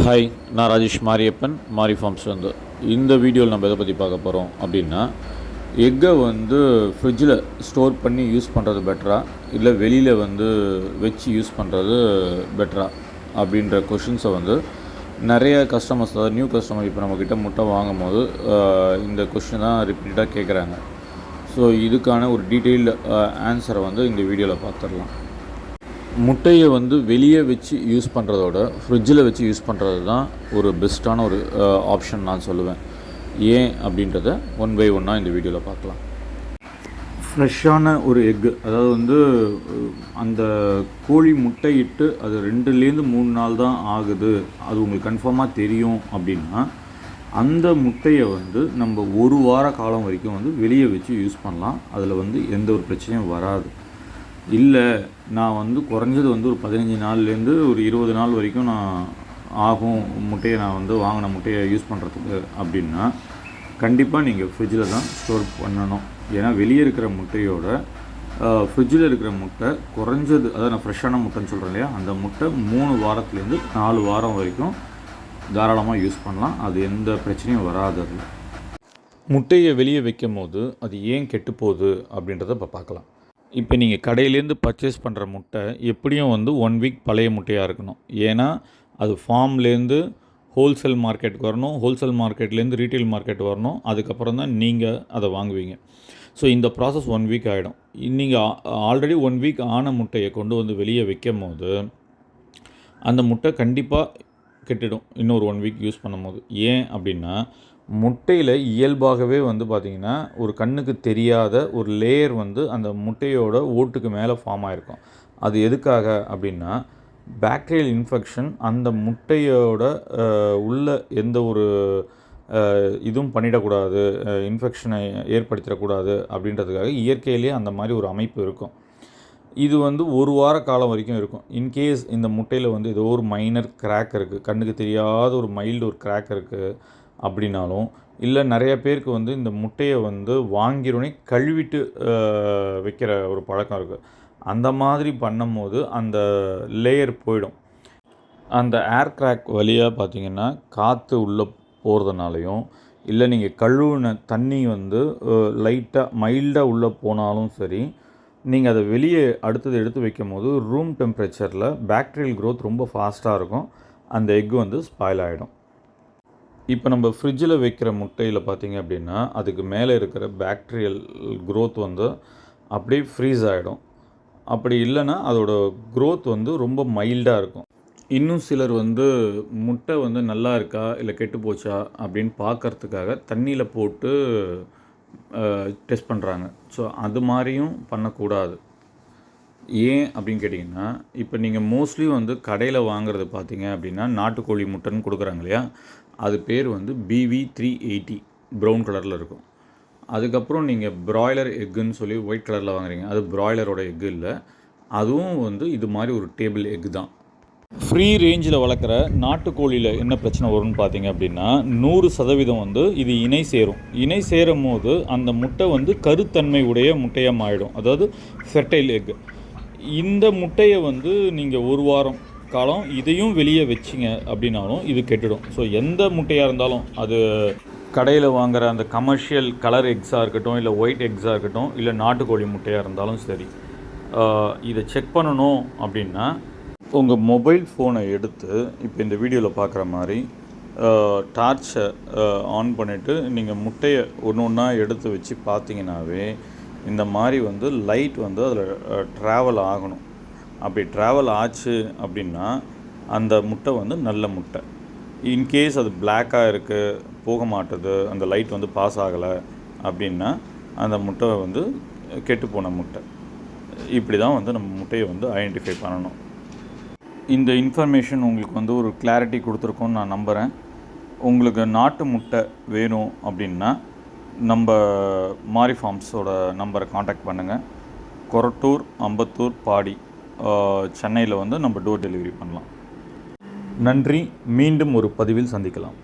Hi, நான் ராஜேஷ் மாரியப்பன், மாரி forms. இந்த வீடியோவில் நம்ம எதை பற்றி பார்க்க போகிறோம் அப்படின்னா, எக்கை ஃப்ரிட்ஜில் ஸ்டோர் பண்ணி யூஸ் பண்ணுறது பெட்டரா, இல்லை வெளியில் வச்சு யூஸ் பண்ணுறது பெட்டரா அப்படின்ற கொஷின்ஸை நிறைய கஸ்டமர்ஸ், அதாவது நியூ கஸ்டமர் இப்போ நம்மக்கிட்ட முட்டை வாங்கும் போது இந்த கொஷின் தான் ரிப்பீட்டாக கேட்குறாங்க. ஸோ இதுக்கான ஒரு டீட்டெயில்டு ஆன்சரை இந்த வீடியோவில் பார்த்துடலாம். முட்டையை வெளியே வச்சு யூஸ் பண்ணுறதோட ஃப்ரிட்ஜில் வச்சு யூஸ் பண்ணுறது தான் ஒரு பெஸ்ட்டான ஒரு ஆப்ஷன் நான் சொல்லுவேன். ஏன் அப்படின்றத ஒன் பை ஒன்னாக இந்த வீடியோவில் பார்க்கலாம். ஃப்ரெஷ்ஷான ஒரு எக்கு, அதாவது அந்த கோழி முட்டை இட்டு அது 2-3 நாள் தான் ஆகுது, அது உங்களுக்கு கன்ஃபார்மாக தெரியும் அப்படின்னா அந்த முட்டையை நம்ம ஒரு வார காலம் வரைக்கும் வெளியே வச்சு யூஸ் பண்ணலாம். அதில் எந்த ஒரு பிரச்சனையும் வராது. இல்லை, நான் குறைஞ்சது ஒரு 15 நாள்லேருந்து ஒரு 20 நாள் வரைக்கும் நான் ஆகும் முட்டையை நான் வாங்கின முட்டையை யூஸ் பண்ணுறதுக்கு அப்படின்னா கண்டிப்பாக நீங்கள் ஃப்ரிட்ஜில் தான் ஸ்டோர் பண்ணணும். ஏன்னா வெளியே இருக்கிற முட்டையோட ஃப்ரிட்ஜில் இருக்கிற முட்டை குறைஞ்சது, அதாவது நான் ஃப்ரெஷ்ஷான முட்டைன்னு சொல்கிறேன் இல்லையா, அந்த முட்டை 3 வாரத்துலேருந்து 4 வாரம் வரைக்கும் தாராளமாக யூஸ் பண்ணலாம். அது எந்த பிரச்சனையும் வராது. அது முட்டையை வெளியே வைக்கும் போது அது ஏன் கெட்டு போகுது அப்படின்றத இப்போ பார்க்கலாம். இப்போ நீங்கள் கடையிலேருந்து பர்ச்சேஸ் பண்ணுற முட்டை எப்படியும் 1 வீக் பழைய முட்டையாக இருக்கணும். ஏன்னா அது ஃபார்ம்லேருந்து ஹோல்சேல் மார்க்கெட்டுக்கு வரணும், ஹோல்சேல் மார்க்கெட்லேருந்து ரீட்டைல் மார்க்கெட் வரணும், அதுக்கப்புறம் தான் நீங்கள் அதை வாங்குவீங்க. ஸோ இந்த ப்ராசஸ் 1 வீக் ஆகிடும். நீங்கள் ஆல்ரெடி 1 வீக் ஆன முட்டையை கொண்டு வெளியே வைக்கும் போது அந்த முட்டை கண்டிப்பாக கெட்டுடும் இன்னொரு 1 வீக் யூஸ் பண்ணும் போது. ஏன் அப்படின்னா முட்டையில் இயல்பாகவே பார்த்திங்கன்னா ஒரு கண்ணுக்கு தெரியாத ஒரு லேயர் அந்த முட்டையோட ஓட்டுக்கு மேலே ஃபார்ம் ஆகிருக்கும். அது எதுக்காக அப்படின்னா பாக்டீரியல் இன்ஃபெக்ஷன் அந்த முட்டையோட உள்ள எந்த ஒரு இதுவும் பண்ணிடக்கூடாது, இன்ஃபெக்ஷனை ஏற்படுத்திடக்கூடாது அப்படின்றதுக்காக இயற்கையிலே அந்த மாதிரி ஒரு அமைப்பு இருக்கும். இது ஒரு வார காலம் வரைக்கும் இருக்கும். இன்கேஸ் இந்த முட்டையில் ஏதோ ஒரு மைனர் கிராக் இருக்குது, கண்ணுக்கு தெரியாத ஒரு மைல்டு ஒரு கிராக் இருக்குது அப்படின்னாலும், இல்லை நிறைய பேருக்கு இந்த முட்டையை வாங்கிரோனே கழுவிட்டு வைக்கிற ஒரு பழக்கம் இருக்குது. அந்த மாதிரி பண்ணும்போது அந்த லேயர் போயிடும். அந்த ஏர் கிராக் வழியாக பார்த்திங்கன்னா காற்று உள்ளே போகிறதுனாலையும், இல்லை நீங்கள் கழுவுன தண்ணி லைட்டாக மைல்டாக உள்ளே போனாலும் சரி, நீங்கள் அதை வெளியே அடுத்தது எடுத்து வைக்கும் போது ரூம் டெம்பரேச்சரில் பாக்டீரியல் க்ரோத் ரொம்ப ஃபாஸ்ட்டாக இருக்கும். அந்த எக்கு ஸ்பாயில் ஆகிடும். இப்போ நம்ம ஃப்ரிட்ஜில் வைக்கிற முட்டையில் பார்த்திங்க அப்படின்னா அதுக்கு மேலே இருக்கிற பாக்டீரியல் க்ரோத் அப்படியே ஃப்ரீஸ் ஆகிடும். அப்படி இல்லைன்னா அதோட க்ரோத் ரொம்ப மைல்டாக இருக்கும். இன்னும் சிலர் முட்டை நல்லா இருக்கா இல்லை கெட்டு போச்சா அப்படின்னு பார்க்குறதுக்காக தண்ணியில் போட்டு டெஸ்ட் பண்ணுறாங்க. ஸோ அது மாதிரியும் பண்ணக்கூடாது. ஏன் அப்படின்னு கேட்டிங்கன்னா, இப்போ நீங்கள் மோஸ்ட்லி கடையில் வாங்குறது பார்த்தீங்க அப்படின்னா நாட்டுக்கோழி முட்டைன்னு கொடுக்குறாங்க இல்லையா, அது பேர் BV380 ப்ரௌன் கலரில் இருக்கும். அதுக்கப்புறம் நீங்கள் ப்ராய்லர் எக்குன்னு சொல்லி ஒயிட் கலரில் வாங்குறீங்க, அது ப்ராய்லரோட எக்கு இல்லை, அதுவும் இது மாதிரி ஒரு டேபிள் எக்கு தான். ஃப்ரீ ரேஞ்சில் வளர்க்குற நாட்டுக்கோழியில் என்ன பிரச்சனை வரும்னு பார்த்தீங்க அப்படின்னா 100% இது இணை சேரும் போது அந்த முட்டை கருத்தன்மை உடைய முட்டையாக மாறிடும், அதாவது ஃபெர்டைல் எக். இந்த முட்டையை நீங்கள் ஒரு வாரம் காலம் இதையும் வெளியே வச்சிங்க அப்படின்னாலும் இது கெட்டுடும். ஸோ எந்த முட்டையாக இருந்தாலும், அது கடையில் வாங்குகிற அந்த கமர்ஷியல் கலர் எக்ஸாக இருக்கட்டும், இல்லை ஒயிட் எக்ஸாக இருக்கட்டும், இல்லை நாட்டுக்கோழி முட்டையாக இருந்தாலும் சரி, இதை செக் பண்ணணும் அப்படின்னா உங்கள் மொபைல் ஃபோனை எடுத்து இப்போ இந்த வீடியோவில் பார்க்குற மாதிரி டார்ச்சை ஆன் பண்ணிவிட்டு நீங்கள் முட்டையை ஒன்று ஒன்றா எடுத்து வச்சு பார்த்தீங்கன்னாவே இந்த மாதிரி லைட் அதில் ட்ராவல் ஆகணும். அப்படி ட்ராவல் ஆச்சு அப்படின்னா அந்த முட்டை நல்ல முட்டை. இன்கேஸ் அது பிளாக்காக இருக்குது, போக மாட்டுது, அந்த லைட் பாஸ் ஆகலை அப்படின்னா அந்த முட்டை கெட்டுப்போன முட்டை. இப்படி தான் நம்ம முட்டையை ஐடென்டிஃபை பண்ணணும். இந்த இன்ஃபர்மேஷன் உங்களுக்கு ஒரு கிளாரிட்டி கொடுத்துருக்கோன்னு நான் நம்புகிறேன். உங்களுக்கு நாட்டு முட்டை வேணும் அப்படின்னா நம்ம மாரி ஃபார்ம்ஸோட நம்பரை காண்டாக்ட் பண்ணுங்கள். கொரட்டூர், அம்பத்தூர், பாடி, சென்னையில் நம்ம டோர் டெலிவரி பண்ணலாம். நன்றி. மீண்டும் ஒரு பதிவில் சந்திக்கலாம்.